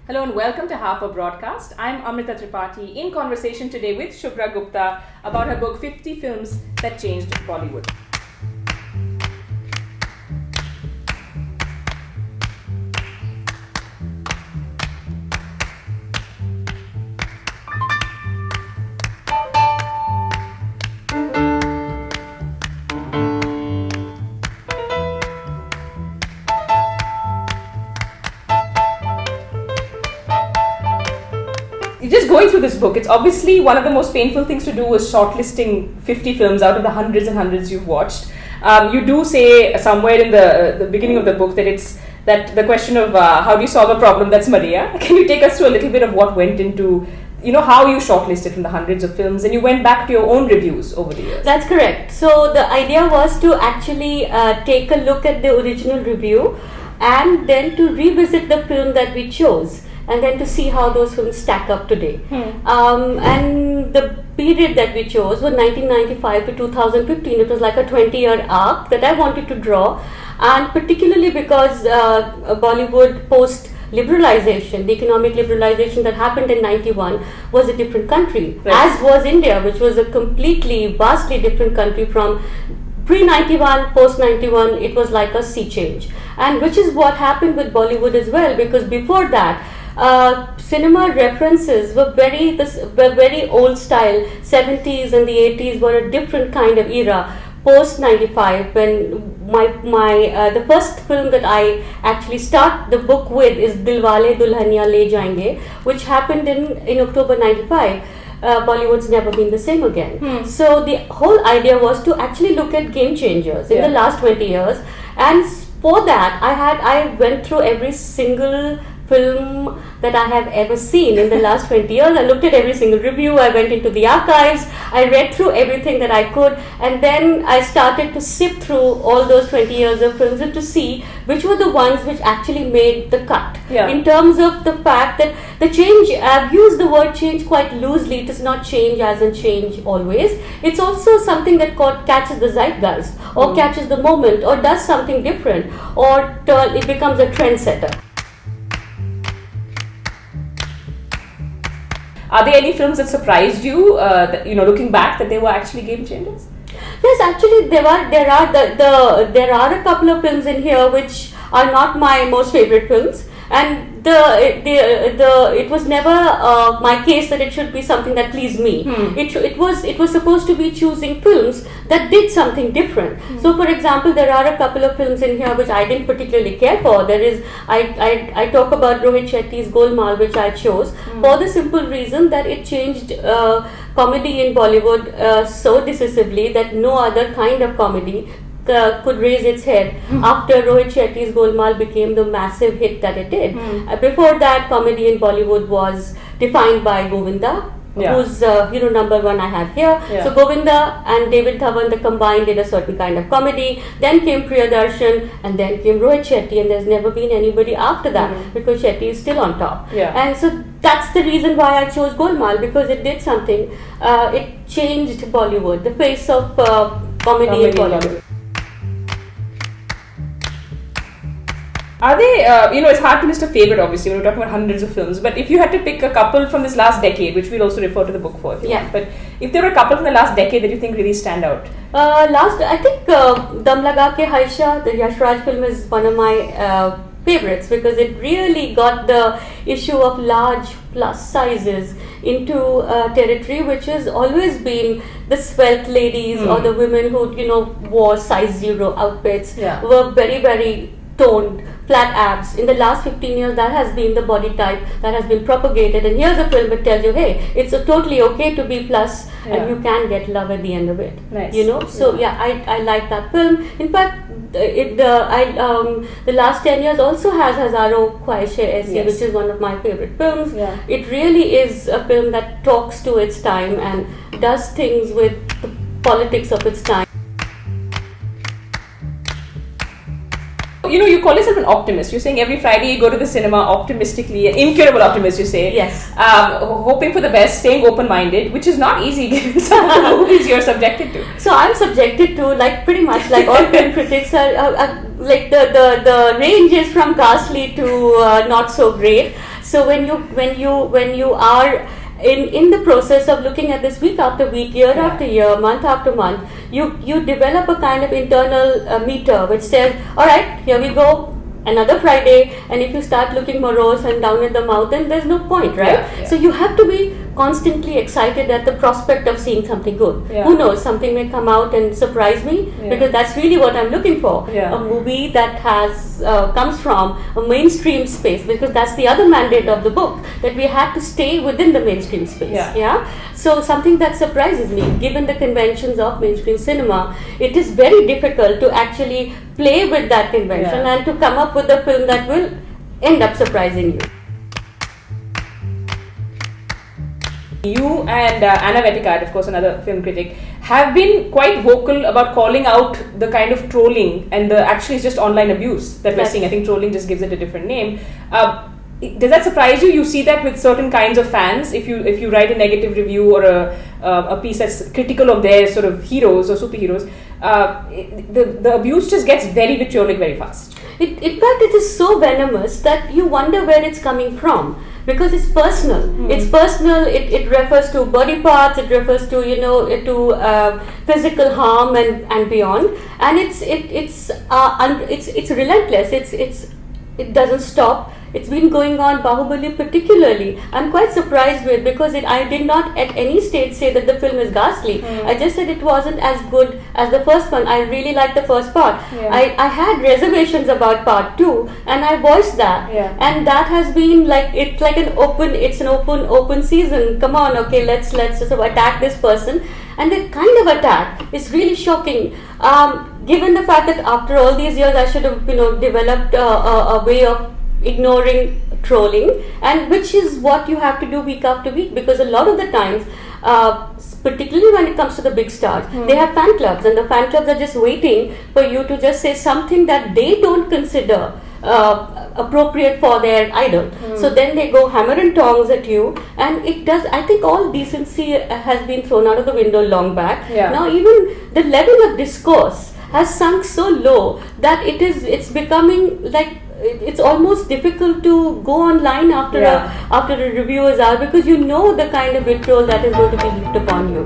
Hello and welcome to Harper Broadcast. I'm Amrita Tripathi in conversation today with Shubhra Gupta about her book 50 Films That Changed Bollywood. Just going through this book, it's obviously one of the most painful things to do is shortlisting 50 films out of the hundreds and hundreds you've watched. You do say somewhere in the beginning of the book that it's that the question of how do you solve a problem, that's Maria. Can you take us through a little bit of what went into, how you shortlisted from the hundreds of films and you went back to your own reviews over the years? That's correct. So the idea was to actually take a look at the original review and then to revisit the film that we chose, and then to see how those films stack up today. And the period that we chose was 1995 to 2015. It was like a 20-year arc that I wanted to draw, and particularly because Bollywood post-liberalization, the economic liberalization that happened in 91 was a different country, as was India, which was a completely, vastly different country from pre-91, post-91. It was like a sea change, and which is what happened with Bollywood as well, because before that, cinema references were very old style. 70s and the 80s were a different kind of era. Post 95, when the first film that I actually start the book with is Dilwale Dulhania Le Jayenge, which happened in October 95. Bollywood's never been the same again. So the whole idea was to actually look at game changers in the last 20 years, and for that I went through every single film that I have ever seen in the last 20 years. I looked at every single review, I went into the archives, I read through everything that I could, and then I started to sift through all those 20 years of films and to see which were the ones which actually made the cut. In terms of the fact that the change, I've used the word change quite loosely. It is not change as in change always. It's also something that catches the zeitgeist, or catches the moment, or does something different, or it becomes a trendsetter. Are there any films that surprised you, looking back, that they were actually game changers? Yes, actually there are a couple of films in here which are not my most favorite films, and it was never my case that it should be something that pleased me. It was supposed to be choosing films that did something different. So, for example, there are a couple of films in here which I didn't particularly care for. There is I talk about Rohit Shetty's Golmaal, which I chose for the simple reason that it changed comedy in Bollywood so decisively that no other kind of comedy could raise its head after Rohit Shetty's Golmaal became the massive hit that it did. Before that, comedy in Bollywood was defined by Govinda, who's number one I have here. So Govinda and David Dhawan, the combined, did a certain kind of comedy. Then came Priyadarshan, and then came Rohit Shetty, and there's never been anybody after that because Shetty is still on top. And so that's the reason why I chose Golmaal, because it did something. It changed Bollywood, the face of comedy in Bollywood. Are they, it's hard to list a favorite obviously when we're talking about hundreds of films, but if you had to pick a couple from this last decade, which we'll also refer to the book for, but if there were a couple from the last decade that you think really stand out? I think Dum Laga Ke Haisha, the Yash Raj film, is one of my favorites, because it really got the issue of large plus sizes into territory which has always been the svelte ladies or the women who wore size 0 outfits, were very, very toned, flat abs. In the last 15 years, that has been the body type that has been propagated. And here's a film that tells you, hey, it's totally okay to be plus, and you can get love at the end of it. So I like that film. In fact, the last 10 years also has Hazaro Khwaishein Aisi, which is one of my favorite films. It really is a film that talks to its time and does things with the politics of its time. You call yourself an optimist. You're saying every Friday you go to the cinema optimistically, an incurable optimist, you say. Yes. Hoping for the best, staying open-minded, which is not easy given some of the movies you're subjected to. So I'm subjected to, pretty much like all film critics are, the range is from ghastly to not so great. So when you are in the process of looking at this week after week, year after year, month after month, you develop a kind of internal meter which says, all right, here we go, another Friday, and if you start looking morose and down in the mouth, then there's no point, right? So you have to be constantly excited at the prospect of seeing something good. Who knows, something may come out and surprise me, because that's really what I'm looking for. A movie that has comes from a mainstream space, because that's the other mandate of the book, that we have to stay within the mainstream space. So something that surprises me, given the conventions of mainstream cinema, it is very difficult to actually play with that convention and to come up with a film that will end up surprising you. You and Anna Vetikad, of course, another film critic, have been quite vocal about calling out the kind of trolling and the actually it's just online abuse that we're seeing. I think trolling just gives it a different name. Does that surprise you? You see that with certain kinds of fans. If you write a negative review or a piece that's critical of their sort of heroes or superheroes, the abuse just gets very vitriolic very fast. In fact, it is so venomous that you wonder where it's coming from. Because it's personal. It's personal. It refers to body parts. It refers to to physical harm and beyond. And it's relentless. It doesn't stop. It's been going on, Bahubali particularly. I'm quite surprised with, because I did not at any stage say that the film is ghastly. I just said it wasn't as good as the first one. I really liked the first part. I had reservations about part 2, and I voiced that. And that has been it's an open season. Come on, okay, let's just attack this person. And the kind of attack is really shocking. Given the fact that after all these years, I should have developed a way of ignoring trolling, and which is what you have to do week after week, because a lot of the times, particularly when it comes to the big stars, they have fan clubs, and the fan clubs are just waiting for you to just say something that they don't consider appropriate for their idol. So then they go hammer and tongs at you, and it does. I think all decency has been thrown out of the window long back. Now even the level of discourse has sunk so low that it's becoming like it's almost difficult to go online after a review is out, because you know the kind of vitriol that is going to be heaped upon you.